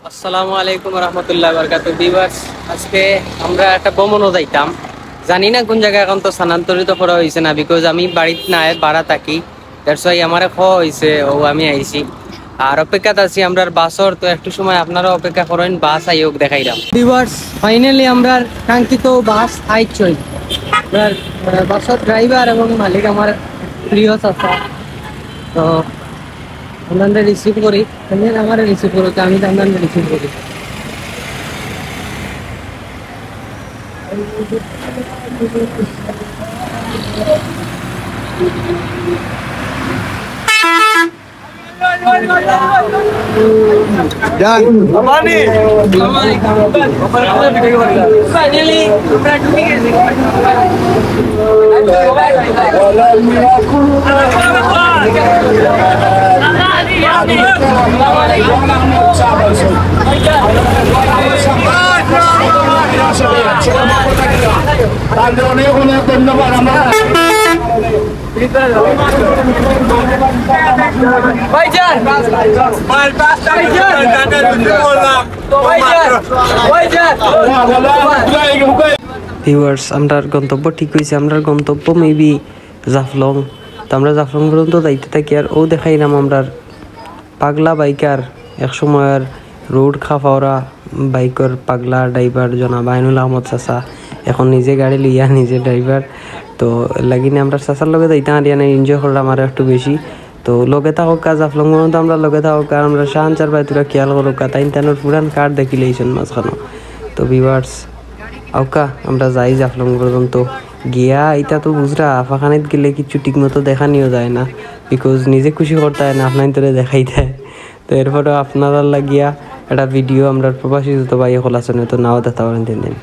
আসসালামু আলাইকুম রহমতুল্লাহ বরকাত ভিউয়ার্স, আজকে আমরা একটা ভ্রমণও যাইতাম, জানি না কোন জায়গায় এখন তো স্থানান্তরিত করা হয়েছে না, বিকজ আমি বাড়িতে নাই, ভাড়া থাকি। দ্যাটস ওয়াই আমার খাওয়া হয়েছে ও আমি আইছি আর অপেক্ষাতে আছি আমরা বাসর। তো একটু সময় আপনারা অপেক্ষা করেন, বাস আইওক দেখাইলাম। ভিউয়ার্স, ফাইনালি আমরা কাঙ্ক্ষিত বাস আইছই। বাসের ড্রাইভার এবং মালিক আমার প্রিয় চাচা। তো আমরা রিসিভ করি, আমার রিসিভ করো, আমি তো আমরা রিসিভ করি। ভিউয়ার্স, আমরা গন্তব্য ঠিক হয়েছে। আমরা গন্তব্য মেবি জাফলং। তো আমরা জাফলং পর্যন্ত যাইতে থাকি আর ও দেখাইলাম আমরা পাগলা বাইকার এক সময়ের রোড খাফাওরা বাইকের পাগলা ড্রাইভার জনাব আইনুল আহমদ চাচা, এখন নিজে গাড়ি লিয়া নিজে ড্রাইভার। তো লাগিনে আমরা চাচার লগে যাইতে হারিয়া নাই, এনজয় করলাম আর একটু বেশি। তো লগে থাকক কাজ জাফলং পর্যন্ত আমরা লগে থাকক, আর আমরা শাহানচার ভাই তোরা খেয়াল করো তাইন তানোর পুরান কার্ড দেখিলেইছেন মাঝখানো। তো ভিউয়ার্স আউকা আমরা যাই জাফলং পর্যন্ত গিয়া। এটা তো বুঝরা আফাখানিত গেলে কিছু ঠিক মতো দেখা নিয়েও যায় না, বিকজ নিজে খুশি করতে হয় না, আপনার তোরে দেখাই দেয়। তো এরপরে আপনারা লাগিয়া একটা ভিডিও আমরা প্রবাসী যত ভাই হল আছেন তো নাও দেখা পারেন দিন দিন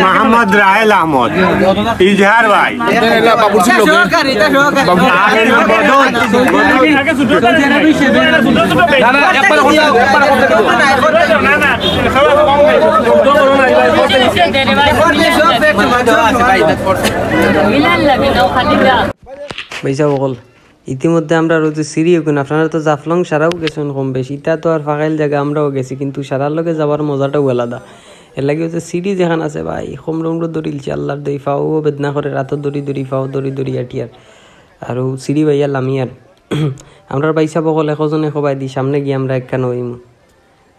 মোহাম্মদ রাহেল আহমদ ইজহার ভাই ইতিমধ্যে আমরা রোজে সিঁড়িও কিনা, আপনারা তো জাফলং সারাও গেছেন কম বেশি, এটা তো আর ফাঁকাইল জায়গা আমরাও গেছি, কিন্তু সারার লগে যাবার মজাটাও আলাদা। এর লাগে হচ্ছে সিঁড়ি যেখান আছে ভাই হোমরুমরো দৌড়িলছে, আল্লাহর দই ফাও বেদনা করে, রাতও দড়ি ফাও দড়ি আটিয়ার আর সিঁড়ি বাইয়া লামিয়ার। আমরা বাইসা বকল একজনে সবাই দিই সামনে গিয়ে আমরা একখান হইম।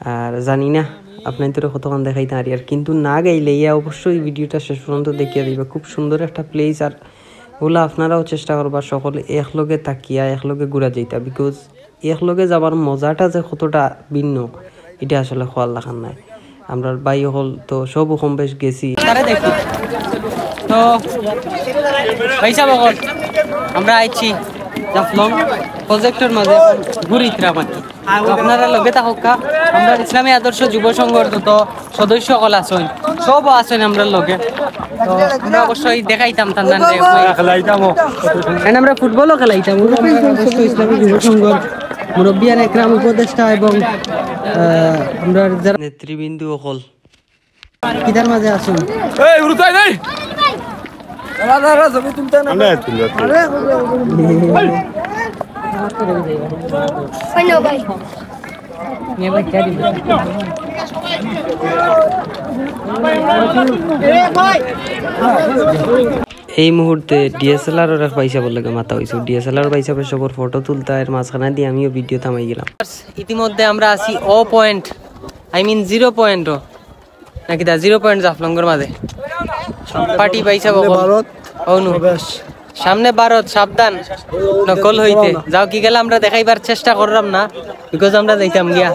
আর জানি না আপনার তোরা কতক্ষণ দেখাইতে পারি, আর কিন্তু না গাইলে ইয়া অবশ্যই ভিডিওটা শেষ পর্যন্ত দেখিয়ে দিবা। খুব সুন্দর একটা প্লেস, আর ওগুলো আপনারাও চেষ্টা করবা সকলে একলগে তাকিয়া একলগে ঘুরা যাইতা, বিকজ একলগে যাবার মজাটা যে কতটা ভিন্ন এটা আসলে খোয়ার লাগান নাই। আমরা বাই হল তো সব কম বেশ গেছি দেখি। তো পয়সা বকল আমরা আইছি জাফলং প্রজেক্টের মাঝে ঘুরিতরা মানে আপনারা লগে থাকা। আমরা ইসলামী আদর্শ যুব সংঘর যত সদস্য সকল আছেন সব আছেন আমরা লগে। তো আমরা অবশ্যই দেখাইতাম তান্দান আমরা ফুটবলও খেলাইতাম। অবশ্যই ইসলামী যুব সংঘর মুরব্বিয়ান একরাম উপদেষ্টা এবং আমরা যারা নেতৃবৃন্দ সকল কিদার মাঝে আছেন। এই মুহূর্তে ডিএসএলআর ওরা পয়সা বলে মাথা হয়েছে, ডিএসএলআর পয়সা সবর ফটো তুলতে এর মাঝখানে দিয়ে আমিও ভিডিও থামাই গেলাম। ইতিমধ্যে আমরা আছি ও পয়েন্ট, আই মিন 0 পয়েন্টও নাকি 0 পয়েন্ট জাফলঙ্গের মাঝে পার্টি পাইছা ভারত সামনে ভারত, সাবধান নকল হইতে যাও কি গেলে আমরা দেখাইবার চেষ্টা করলাম না, বিকজ আমরা যাইতাম গিয়া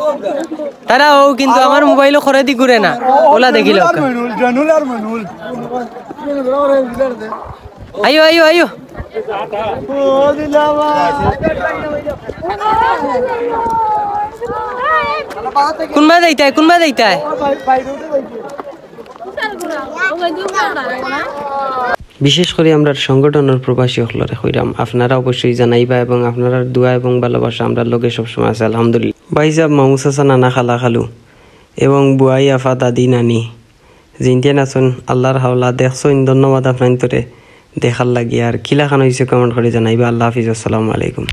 তারা ও কিন্তু আমার মোবাইলও করে দি ঘুরে না ওলা দেখিল। আইও আইও আইও কোনবা যাইতায় বিশেষ করে আমরা সংগঠনের প্রবাসী হলরে কইরাম আপনারা অবশ্যই জানাইবা এবং আপনারা দোয়া এবং ভালোবাসা আমরা লগে সবসময় আছে আলহামদুলিল্লাহ। ভাই সাহেব মামুস হাসান নানা খালা খালু এবং বুয়াই আফা দাদি নানি জিনটিয়ান আছেন আল্লাহর হাওলা দেখছেন, ধন্যবাদ আপনার দেখার লাগি। আর কিলা খান হয়েছে কমেন্ট করে জানাইবা। আল্লাহ হাফিজ, আসসালামু আলাইকুম।